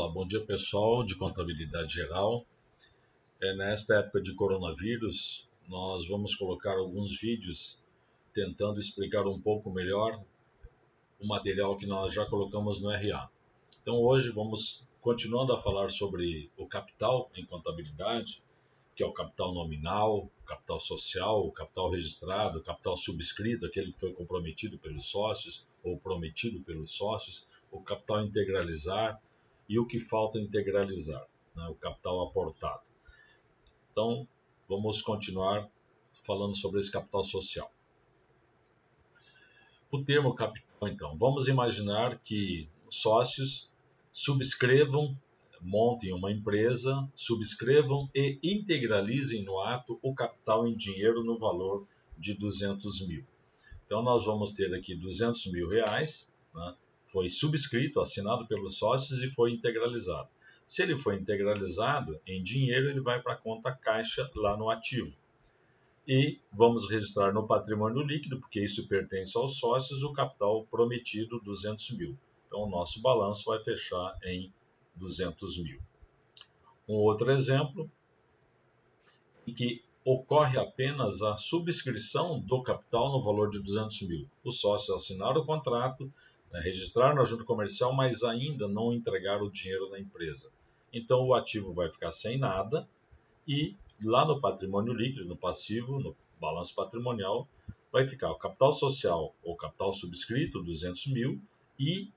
Bom dia, pessoal de Contabilidade Geral. Nesta época de coronavírus, nós vamos colocar alguns vídeos tentando explicar um pouco melhor o material que nós já colocamos no RA. Então hoje vamos continuando a falar sobre o capital em contabilidade, que é o capital nominal, o capital social, o capital registrado, o capital subscrito, aquele que foi comprometido pelos sócios ou prometido pelos sócios, o capital integralizar e o que falta integralizar, né, o capital aportado. Então, vamos continuar falando sobre esse capital social. O termo capital, então, vamos imaginar que sócios subscrevam, montem uma empresa, subscrevam e integralizem no ato o capital em dinheiro no valor de 200 mil. Então, nós vamos ter aqui 200 mil reais, né? Foi subscrito, assinado pelos sócios e foi integralizado. Se ele foi integralizado em dinheiro, ele vai para a conta caixa lá no ativo. E vamos registrar no patrimônio líquido, porque isso pertence aos sócios, o capital prometido, 200 mil. Então, o nosso balanço vai fechar em 200 mil. Um outro exemplo, em que ocorre apenas a subscrição do capital no valor de 200 mil. Os sócios assinaram o contrato, registraram na junta comercial, mas ainda não entregaram o dinheiro na empresa. Então, o ativo vai ficar sem nada e lá no patrimônio líquido, no passivo, no balanço patrimonial, vai ficar o capital social ou capital subscrito, 200 mil, e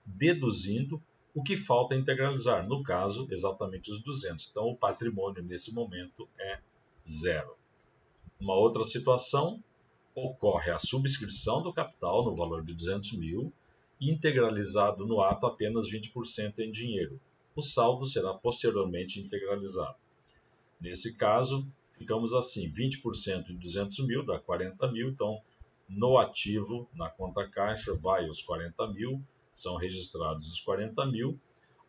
deduzindo o que falta integralizar. No caso, exatamente os 200. Então, o patrimônio nesse momento é zero. Uma outra situação, ocorre a subscrição do capital no valor de 200 mil, integralizado no ato apenas 20% em dinheiro. O saldo será posteriormente integralizado. Nesse caso, ficamos assim, 20% de 200 mil dá 40 mil, então no ativo, na conta caixa, vai os 40 mil, são registrados os 40 mil,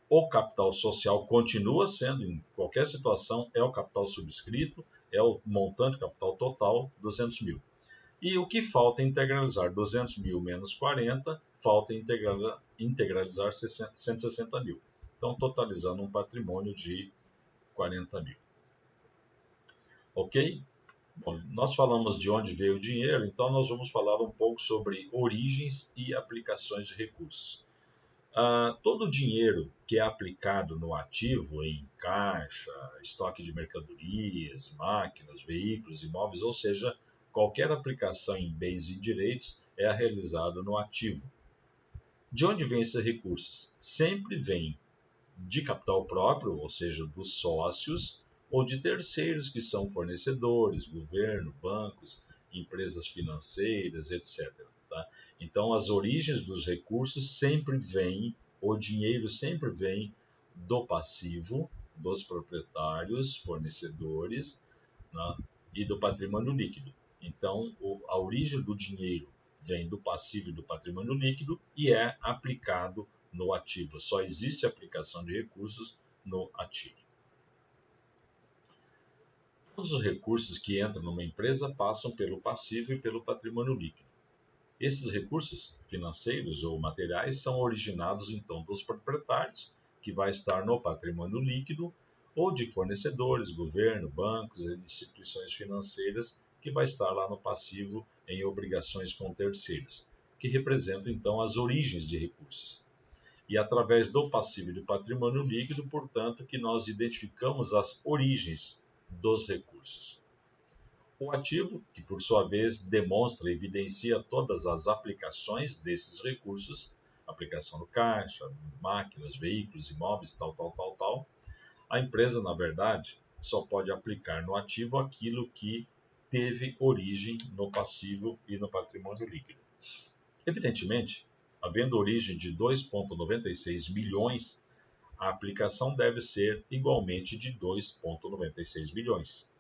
o capital social continua sendo, em qualquer situação, é o capital subscrito, é o montante capital total, 200 mil. E o que falta integralizar? 200 mil menos 40, falta integralizar 160 mil. Então, totalizando um patrimônio de 40 mil. Ok? Bom, nós falamos de onde veio o dinheiro, então nós vamos falar um pouco sobre origens e aplicações de recursos. Todo o dinheiro que é aplicado no ativo, em caixa, estoque de mercadorias, máquinas, veículos, imóveis, ou seja, qualquer aplicação em bens e direitos é realizada no ativo. De onde vêm esses recursos? Sempre vêm de capital próprio, ou seja, dos sócios, ou de terceiros, que são fornecedores, governo, bancos, empresas financeiras, etc. Tá? Então, as origens dos recursos sempre vêm, o dinheiro sempre vem do passivo, dos proprietários, fornecedores, né, e do patrimônio líquido. Então, a origem do dinheiro vem do passivo e do patrimônio líquido e é aplicado no ativo. Só existe aplicação de recursos no ativo. Todos os recursos que entram numa empresa passam pelo passivo e pelo patrimônio líquido. Esses recursos financeiros ou materiais são originados então dos proprietários, que vai estar no patrimônio líquido, ou de fornecedores, governo, bancos e instituições financeiras, que vai estar lá no passivo em obrigações com terceiros, que representam então as origens de recursos. E através do passivo e do patrimônio líquido, portanto, que nós identificamos as origens dos recursos. O ativo, que por sua vez demonstra e evidencia todas as aplicações desses recursos, aplicação no caixa, máquinas, veículos, imóveis, tal. A empresa, na verdade, só pode aplicar no ativo aquilo que teve origem no passivo e no patrimônio líquido. Evidentemente, havendo origem de 2,96 milhões, a aplicação deve ser igualmente de 2,96 milhões.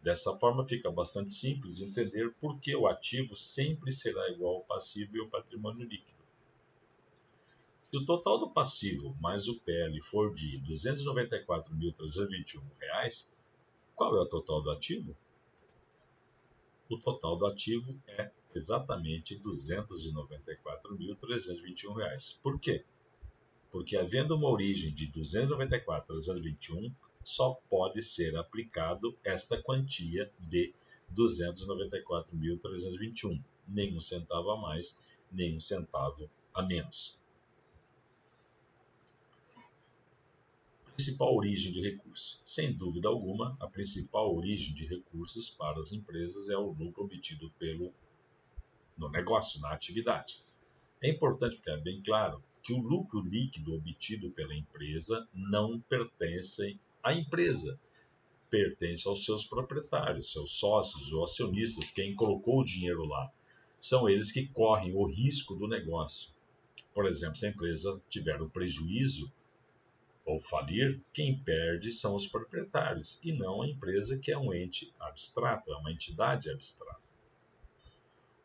Dessa forma, fica bastante simples entender por que o ativo sempre será igual ao passivo e ao patrimônio líquido. Se o total do passivo mais o PL for de R$ 294.321, qual é o total do ativo? O total do ativo é exatamente R$ 294.321. Por quê? porque havendo uma origem de 294.321, só pode ser aplicado esta quantia de 294.321, nem um centavo a mais, nem um centavo a menos. Principal origem de recursos. Sem dúvida alguma, a principal origem de recursos para as empresas é o lucro obtido no negócio, na atividade. É importante ficar bem claro que o lucro líquido obtido pela empresa não pertence à empresa, pertence aos seus proprietários, seus sócios ou acionistas, quem colocou o dinheiro lá. São eles que correm o risco do negócio. Por exemplo, se a empresa tiver um prejuízo ou falir, quem perde são os proprietários e não a empresa, que é um ente abstrato, é uma entidade abstrata.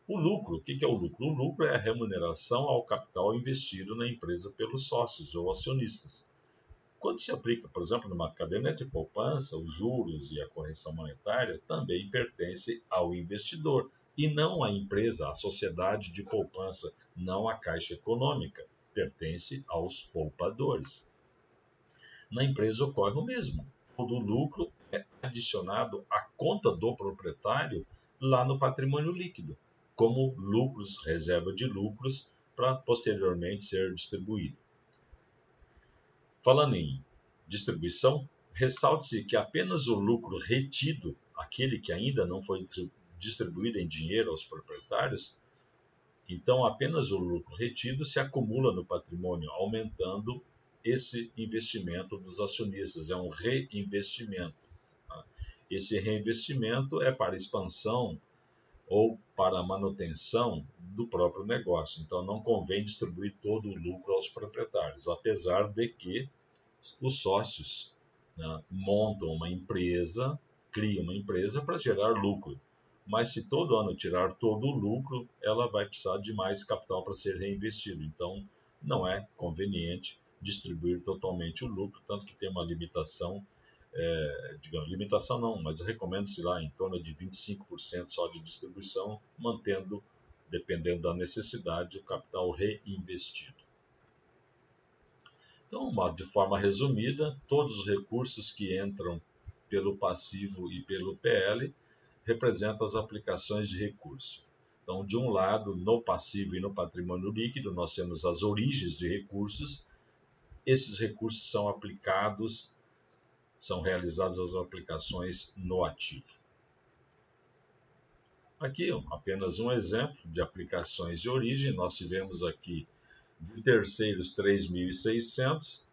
O lucro, o que é o lucro? O lucro é a remuneração ao capital investido na empresa pelos sócios ou acionistas. Quando se aplica, por exemplo, numa caderneta de poupança, os juros e a correção monetária também pertencem ao investidor e não à empresa, à sociedade de poupança, não à Caixa Econômica, pertence aos poupadores. Na empresa ocorre o mesmo. Todo o lucro é adicionado à conta do proprietário lá no patrimônio líquido, como lucros, reserva de lucros, para posteriormente ser distribuído. Falando em distribuição, ressalte-se que apenas o lucro retido, aquele que ainda não foi distribuído em dinheiro aos proprietários, então apenas o lucro retido se acumula no patrimônio, aumentando esse investimento dos acionistas, é um reinvestimento. Tá? Esse reinvestimento é para expansão ou para a manutenção do próprio negócio. Então não convém distribuir todo o lucro aos proprietários, apesar de que os sócios, né, montam uma empresa, criam uma empresa para gerar lucro. Mas se todo ano tirar todo o lucro, ela vai precisar de mais capital para ser reinvestido. Então não é conveniente distribuir totalmente o lucro, tanto que tem uma limitação, digamos, limitação não, mas recomenda-se lá em torno de 25% só de distribuição, mantendo, dependendo da necessidade, o capital reinvestido. Então, de forma resumida, todos os recursos que entram pelo passivo e pelo PL representam as aplicações de recurso. Então, de um lado, no passivo e no patrimônio líquido, nós temos as origens de recursos. Esses recursos são aplicados, são realizadas as aplicações no ativo. Aqui, apenas um exemplo de aplicações de origem. Nós tivemos aqui de terceiros 3.600,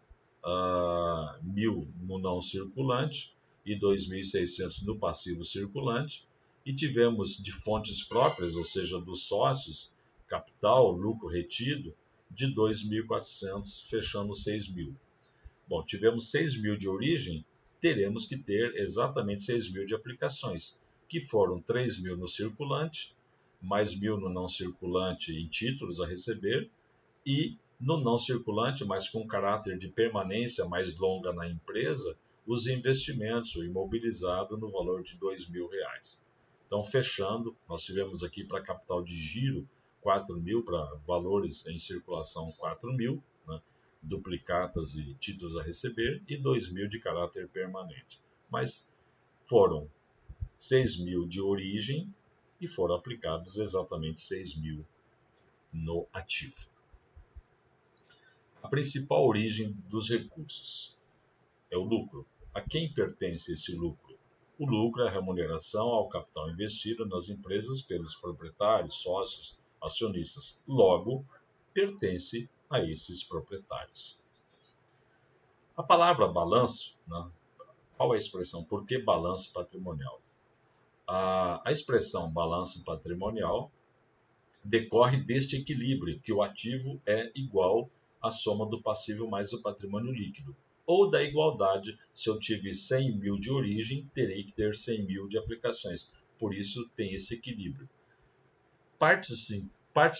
1.000 no não circulante e 2.600 no passivo circulante. E tivemos de fontes próprias, ou seja, dos sócios, capital, lucro retido, de 2.400, fechando 6.000. Bom, tivemos 6.000 de origem, teremos que ter exatamente 6.000 de aplicações, que foram 3.000 no circulante, mais 1.000 no não circulante em títulos a receber, e no não circulante, mas com caráter de permanência mais longa na empresa, os investimentos, o imobilizado no valor de R$2.000. Então, fechando, nós tivemos aqui para capital de giro 4.000, para valores em circulação 4.000, né? Duplicatas e títulos a receber, e 2.000 de caráter permanente. Mas foram 6.000 de origem e foram aplicados exatamente 6.000 no ativo. A principal origem dos recursos é o lucro. A quem pertence esse lucro? O lucro é a remuneração ao capital investido nas empresas pelos proprietários, sócios, acionistas. Logo, pertence a esses proprietários. A palavra balanço, né? Qual é a expressão? Por que balanço patrimonial? A expressão balanço patrimonial decorre deste equilíbrio, que o ativo é igual à soma do passivo mais o patrimônio líquido. Ou da igualdade, se eu tive 100.000 de origem, terei que ter 100.000 de aplicações. Por isso tem esse equilíbrio. Parte-se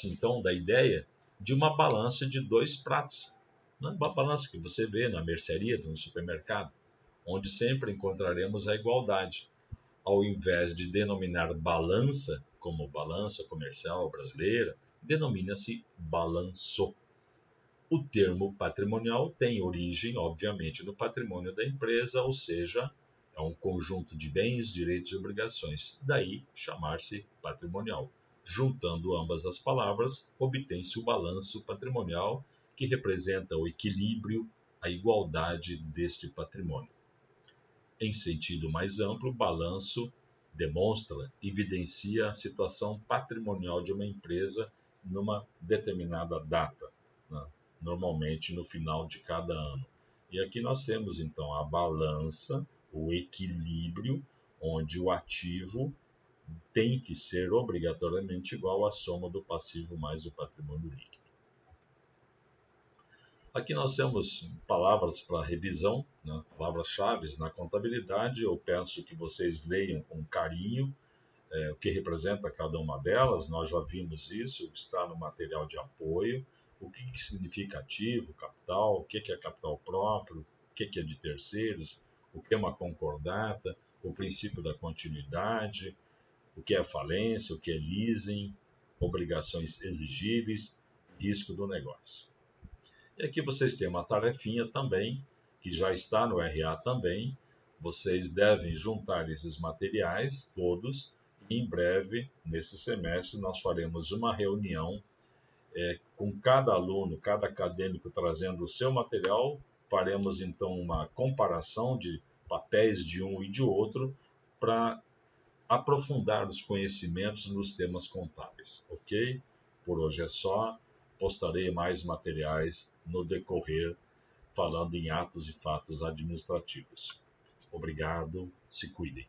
então da ideia de uma balança de dois pratos. Uma balança que você vê na mercearia, no supermercado, onde sempre encontraremos a igualdade. Ao invés de denominar balança, como balança comercial brasileira, denomina-se balanço. O termo patrimonial tem origem, obviamente, no patrimônio da empresa, ou seja, é um conjunto de bens, direitos e obrigações, daí chamar-se patrimonial. Juntando ambas as palavras, obtém-se o balanço patrimonial, que representa o equilíbrio, a igualdade deste patrimônio. Em sentido mais amplo, balanço demonstra, evidencia a situação patrimonial de uma empresa numa determinada data, né? Normalmente no final de cada ano. E aqui nós temos então a balança, o equilíbrio, onde o ativo tem que ser obrigatoriamente igual à soma do passivo mais o patrimônio líquido. Aqui nós temos palavras para revisão, né? Palavras-chave na contabilidade. Eu peço que vocês leiam com carinho o que representa cada uma delas. Nós já vimos isso, está no material de apoio. O que significa ativo, capital, o que é capital próprio, o que é de terceiros, o que é uma concordata, o princípio da continuidade, o que é falência, o que é leasing, obrigações exigíveis, risco do negócio. E aqui vocês têm uma tarefinha também, que já está no RA também. Vocês devem juntar esses materiais todos e em breve, nesse semestre, nós faremos uma reunião com cada aluno, cada acadêmico trazendo o seu material. Faremos então uma comparação de papéis de um e de outro para aprofundar os conhecimentos nos temas contábeis, ok? Por hoje é só. Postarei mais materiais no decorrer, falando em atos e fatos administrativos. Obrigado, se cuidem.